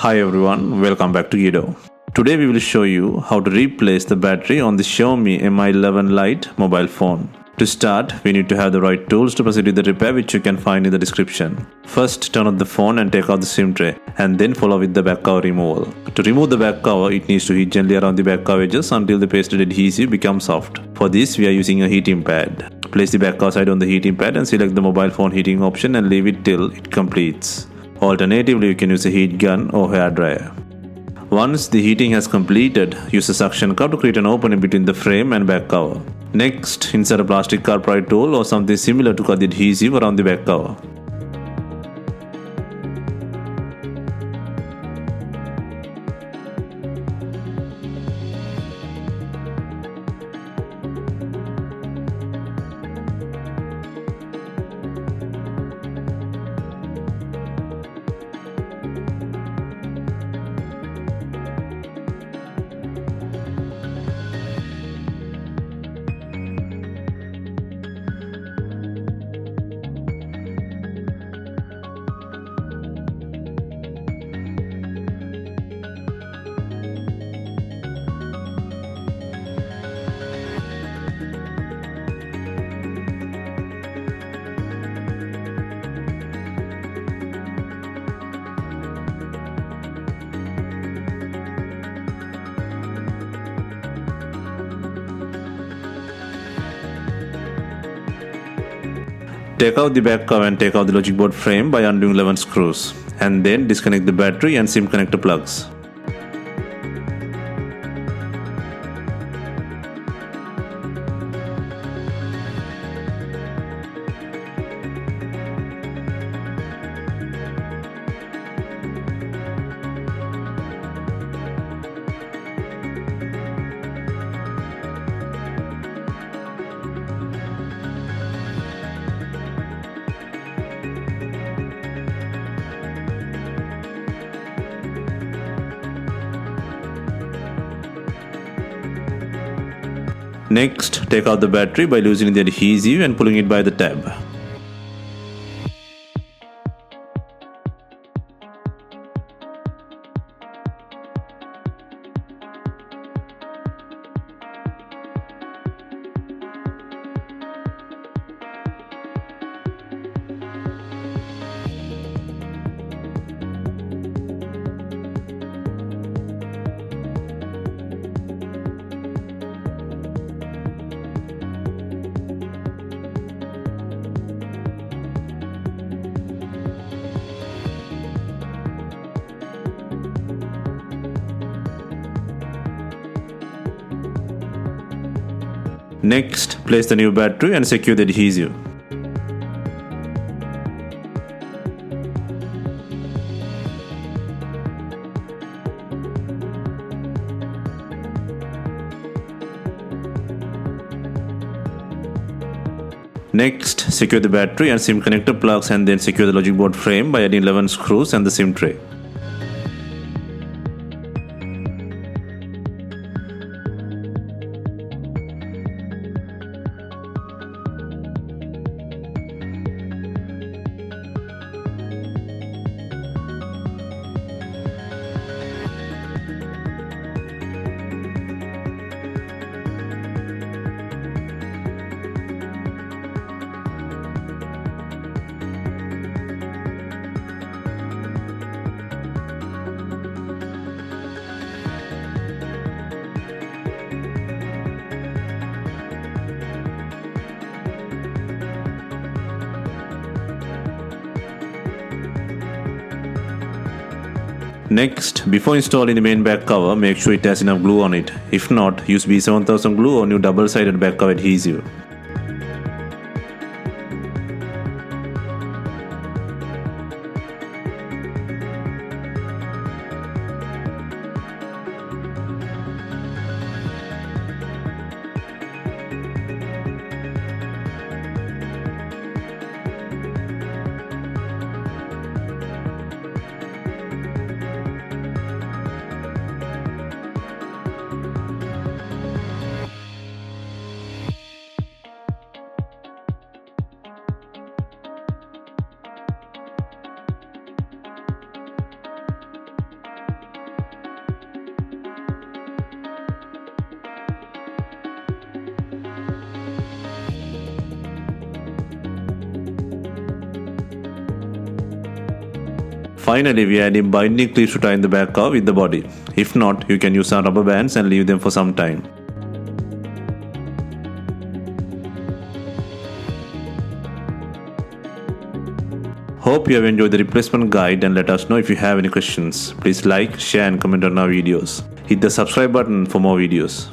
Hi everyone, welcome back to DYOR. Today we will show you how to replace the battery on the Xiaomi Mi11 Lite mobile phone. To start, we need to have the right tools to proceed with the repair, which you can find in the description. First, turn off the phone and take out the SIM tray, and then follow with the back cover removal. To remove the back cover, it needs to heat gently around the back cover edges until the pasted adhesive becomes soft. For this, we are using a heating pad. Place the back cover side on the heating pad and select the mobile phone heating option and leave it till it completes. Alternatively, you can use a heat gun or hair dryer. Once the heating has completed, use a suction cup to create an opening between the frame and back cover. Next, insert a plastic carpet tool or something similar to cut the adhesive around the back cover. Take out the back cover and take out the logic board frame by undoing 11 screws, and then disconnect the battery and SIM connector plugs. Next, take out the battery by loosening the adhesive and pulling it by the tab. Next, place the new battery and secure the adhesive. Next, secure the battery and SIM connector plugs and then secure the logic board frame by adding 11 screws and the SIM tray. Next, before installing the main back cover, make sure it has enough glue on it. If not, use B7000 glue or new double-sided back cover adhesive. Finally, we add in binding clips to tie in the back of with the body. If not, you can use some rubber bands and leave them for some time. Hope you have enjoyed the replacement guide and let us know if you have any questions. Please like, share and comment on our videos. Hit the subscribe button for more videos.